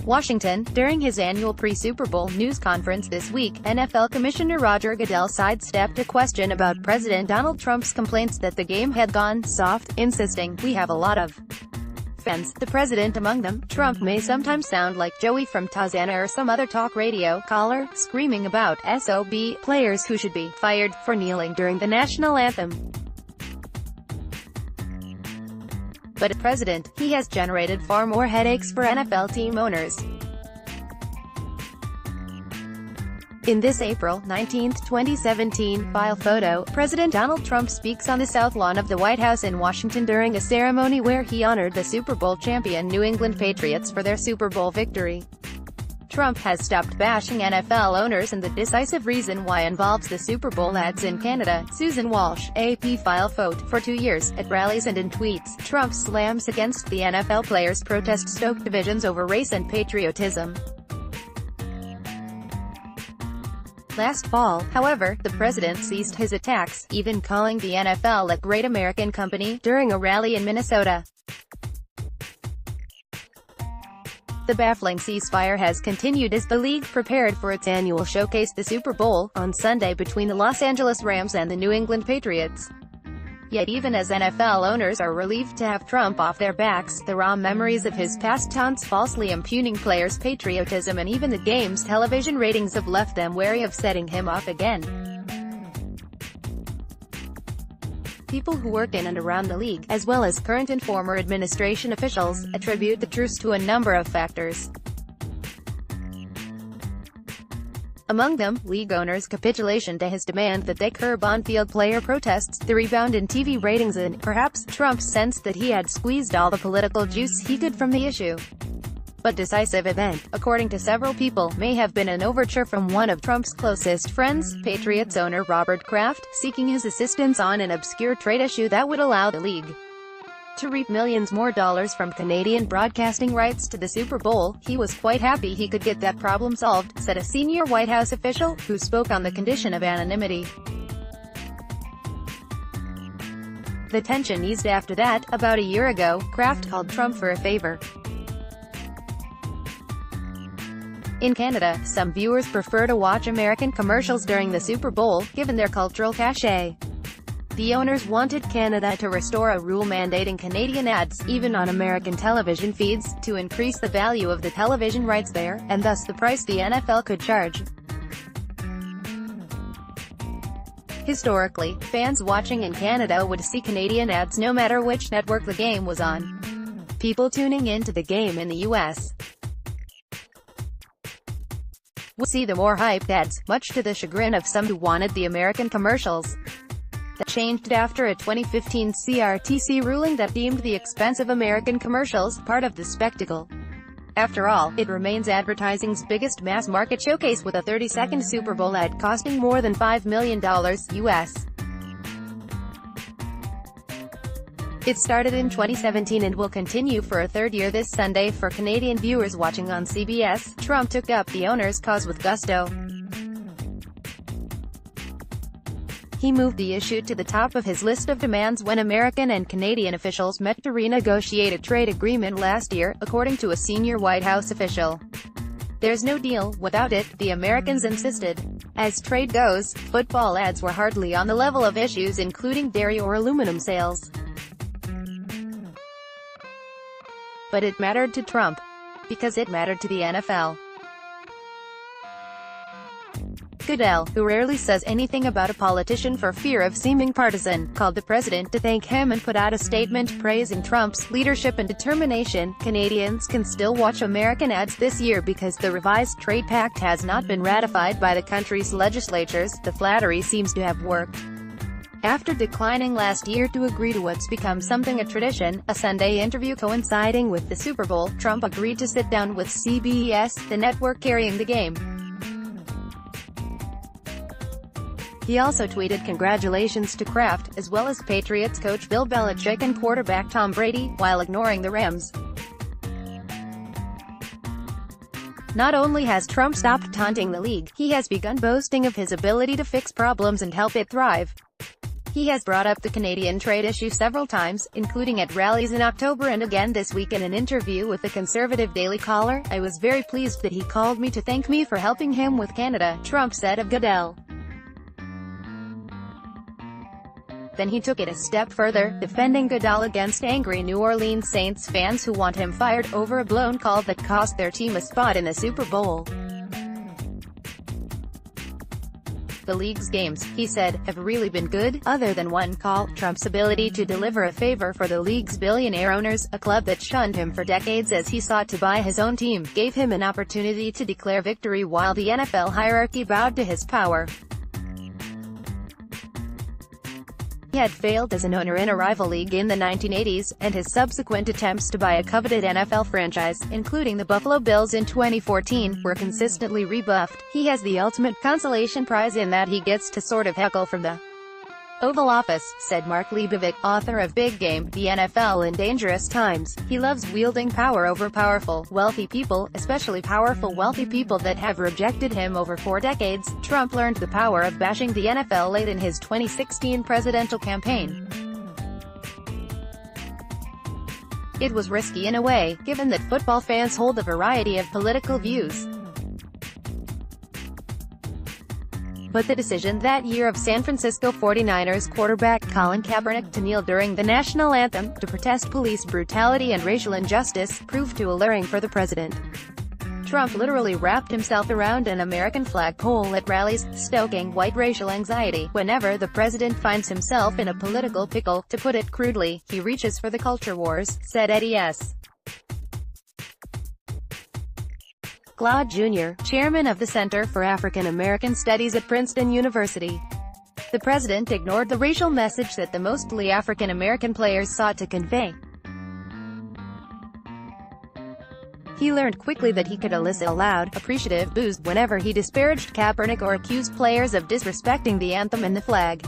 Washington. During his annual pre-Super Bowl news conference this week, NFL Commissioner Roger Goodell sidestepped a question about President Donald Trump's complaints that the game had gone soft, insisting, "We have a lot of fans, the president among them." Trump may sometimes sound like Joey from Tarzana or some other talk radio caller, screaming about S.O.B. players who should be fired for kneeling during the national anthem. But as president, he has generated far more headaches for NFL team owners. In this April 19, 2017, file photo, President Donald Trump speaks on the South Lawn of the White House in Washington during a ceremony where he honored the Super Bowl champion New England Patriots for their Super Bowl victory. Trump has stopped bashing NFL owners, and the decisive reason why involves the Super Bowl ads in Canada. Susan Walsh, AP file photo. For 2 years, at rallies and in tweets, Trump slams against the NFL players' protest-stoked divisions over race and patriotism. Last fall, however, the president ceased his attacks, even calling the NFL a great American company, during a rally in Minnesota. The baffling ceasefire has continued as the league prepared for its annual showcase, the Super Bowl, on Sunday between the Los Angeles Rams and the New England Patriots. Yet even as NFL owners are relieved to have Trump off their backs, the raw memories of his past taunts falsely impugning players' patriotism and even the game's television ratings have left them wary of setting him off again. People who work in and around the league, as well as current and former administration officials, attribute the truce to a number of factors. Among them, league owners' capitulation to his demand that they curb on-field player protests, the rebound in TV ratings, and, perhaps, Trump's sense that he had squeezed all the political juice he could from the issue. But decisive event, according to several people, may have been an overture from one of Trump's closest friends, Patriots owner Robert Kraft, seeking his assistance on an obscure trade issue that would allow the league to reap millions more dollars from Canadian broadcasting rights to the Super Bowl. He was quite happy he could get that problem solved, said a senior White House official, who spoke on the condition of anonymity. The tension eased after that. About a year ago, Kraft called Trump for a favor. In Canada, some viewers prefer to watch American commercials during the Super Bowl, given their cultural cachet. The owners wanted Canada to restore a rule mandating Canadian ads, even on American television feeds, to increase the value of the television rights there, and thus the price the NFL could charge. Historically, fans watching in Canada would see Canadian ads no matter which network the game was on. People tuning into the game in the U.S. would see the more hyped ads, much to the chagrin of some who wanted the American commercials. That changed after a 2015 CRTC ruling that deemed the expensive American commercials part of the spectacle. After all, it remains advertising's biggest mass-market showcase, with a 30-second Super Bowl ad costing more than $5 million US. It started in 2017 and will continue for a third year this Sunday for Canadian viewers watching on CBS. Trump took up the owner's cause with gusto. He moved the issue to the top of his list of demands when American and Canadian officials met to renegotiate a trade agreement last year, according to a senior White House official. "There's no deal without it," the Americans insisted. As trade goes, football ads were hardly on the level of issues including dairy or aluminum sales. But it mattered to Trump. Because it mattered to the NFL. Goodell, who rarely says anything about a politician for fear of seeming partisan, called the president to thank him and put out a statement praising Trump's leadership and determination. Canadians can still watch American ads this year because the revised trade pact has not been ratified by the country's legislatures. The flattery seems to have worked. After declining last year to agree to what's become something a tradition, a Sunday interview coinciding with the Super Bowl, Trump agreed to sit down with CBS, the network carrying the game. He also tweeted congratulations to Kraft, as well as Patriots coach Bill Belichick and quarterback Tom Brady, while ignoring the Rams. Not only has Trump stopped taunting the league, he has begun boasting of his ability to fix problems and help it thrive. He has brought up the Canadian trade issue several times, including at rallies in October and again this week in an interview with the conservative Daily Caller. "I was very pleased that he called me to thank me for helping him with Canada," Trump said of Goodell. Then he took it a step further, defending Goodell against angry New Orleans Saints fans who want him fired over a blown call that cost their team a spot in the Super Bowl. "The league's games," he said, "have really been good, other than one call." Trump's ability to deliver a favor for the league's billionaire owners, a club that shunned him for decades as he sought to buy his own team, gave him an opportunity to declare victory while the NFL hierarchy bowed to his power. He had failed as an owner in a rival league in the 1980s, and his subsequent attempts to buy a coveted NFL franchise, including the Buffalo Bills in 2014, were consistently rebuffed. He has the ultimate consolation prize in that he gets to sort of heckle from the Oval Office, said Mark Leibovich, author of Big Game, The NFL in Dangerous Times. He loves wielding power over powerful, wealthy people, especially powerful wealthy people that have rejected him over 4 decades. Trump learned the power of bashing the NFL late in his 2016 presidential campaign. It was risky in a way, given that football fans hold a variety of political views. But the decision that year of San Francisco 49ers quarterback Colin Kaepernick to kneel during the national anthem, to protest police brutality and racial injustice, proved too alluring for the president. Trump literally wrapped himself around an American flag pole at rallies, stoking white racial anxiety. Whenever the president finds himself in a political pickle, to put it crudely, he reaches for the culture wars, said Eddie S. Glaude Jr., chairman of the Center for African American Studies at Princeton University. The president ignored the racial message that the mostly African American players sought to convey. He learned quickly that he could elicit a loud, appreciative boos whenever he disparaged Kaepernick or accused players of disrespecting the anthem and the flag.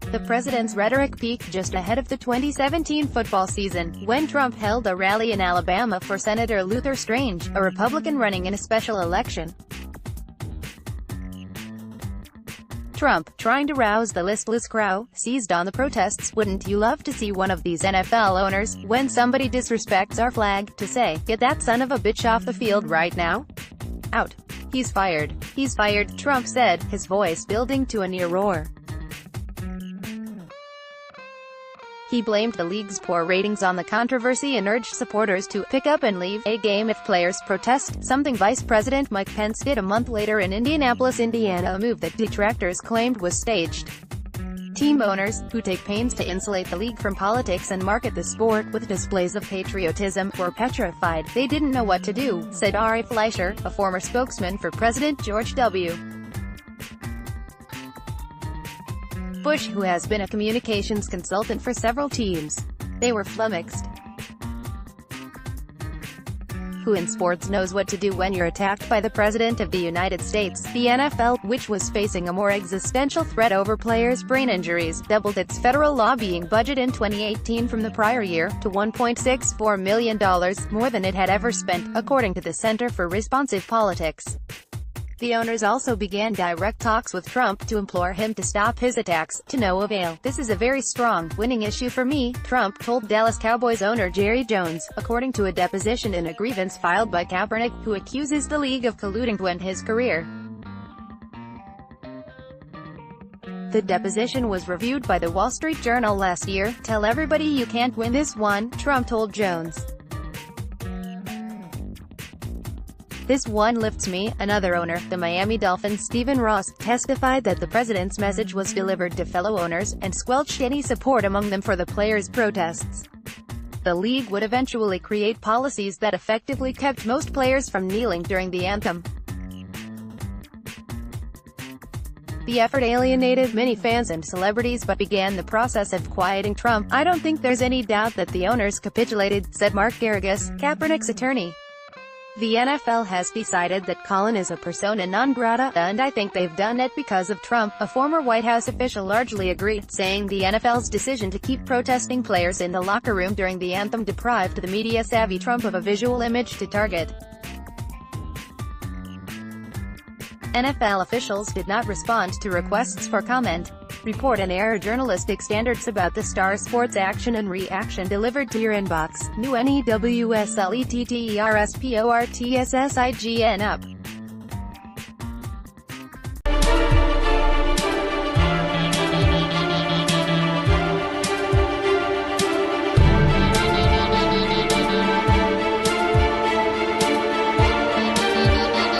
The president's rhetoric peaked just ahead of the 2017 football season, when Trump held a rally in Alabama for Senator Luther Strange, a Republican running in a special election. Trump, trying to rouse the listless crowd, seized on the protests. "Wouldn't you love to see one of these NFL owners, when somebody disrespects our flag, to say, 'Get that son of a bitch off the field right now'? Out. He's fired. He's fired," Trump said, his voice building to a near roar. He blamed the league's poor ratings on the controversy and urged supporters to pick up and leave a game if players protest, something Vice President Mike Pence did a month later in Indianapolis, Indiana, a move that detractors claimed was staged. Team owners, who take pains to insulate the league from politics and market the sport with displays of patriotism, were petrified. They didn't know what to do, said Ari Fleischer, a former spokesman for President George W. Bush, who has been a communications consultant for several teams. They were flummoxed. Who in sports knows what to do when you're attacked by the President of the United States? The NFL, which was facing a more existential threat over players' brain injuries, doubled its federal lobbying budget in 2018 from the prior year, to $1.64 million, more than it had ever spent, according to the Center for Responsive Politics. The owners also began direct talks with Trump to implore him to stop his attacks, to no avail. "This is a very strong, winning issue for me," Trump told Dallas Cowboys owner Jerry Jones, according to a deposition in a grievance filed by Kaepernick, who accuses the league of colluding to end his career. The deposition was reviewed by the Wall Street Journal last year. "Tell everybody you can't win this one," Trump told Jones. "This one lifts me." Another owner, the Miami Dolphins' Stephen Ross, testified that the president's message was delivered to fellow owners, and squelched any support among them for the players' protests. The league would eventually create policies that effectively kept most players from kneeling during the anthem. The effort alienated many fans and celebrities but began the process of quieting Trump. "I don't think there's any doubt that the owners capitulated," said Mark Garrigus, Kaepernick's attorney. "The NFL has decided that Colin is a persona non grata, and I think they've done it because of Trump," a former White House official largely agreed, saying the NFL's decision to keep protesting players in the locker room during the anthem deprived the media-savvy Trump of a visual image to target. NFL officials did not respond to requests for comment. report and air journalistic standards about the star sports action and reaction delivered to your inbox. New NEWSLETTERSPORTSSIGN up.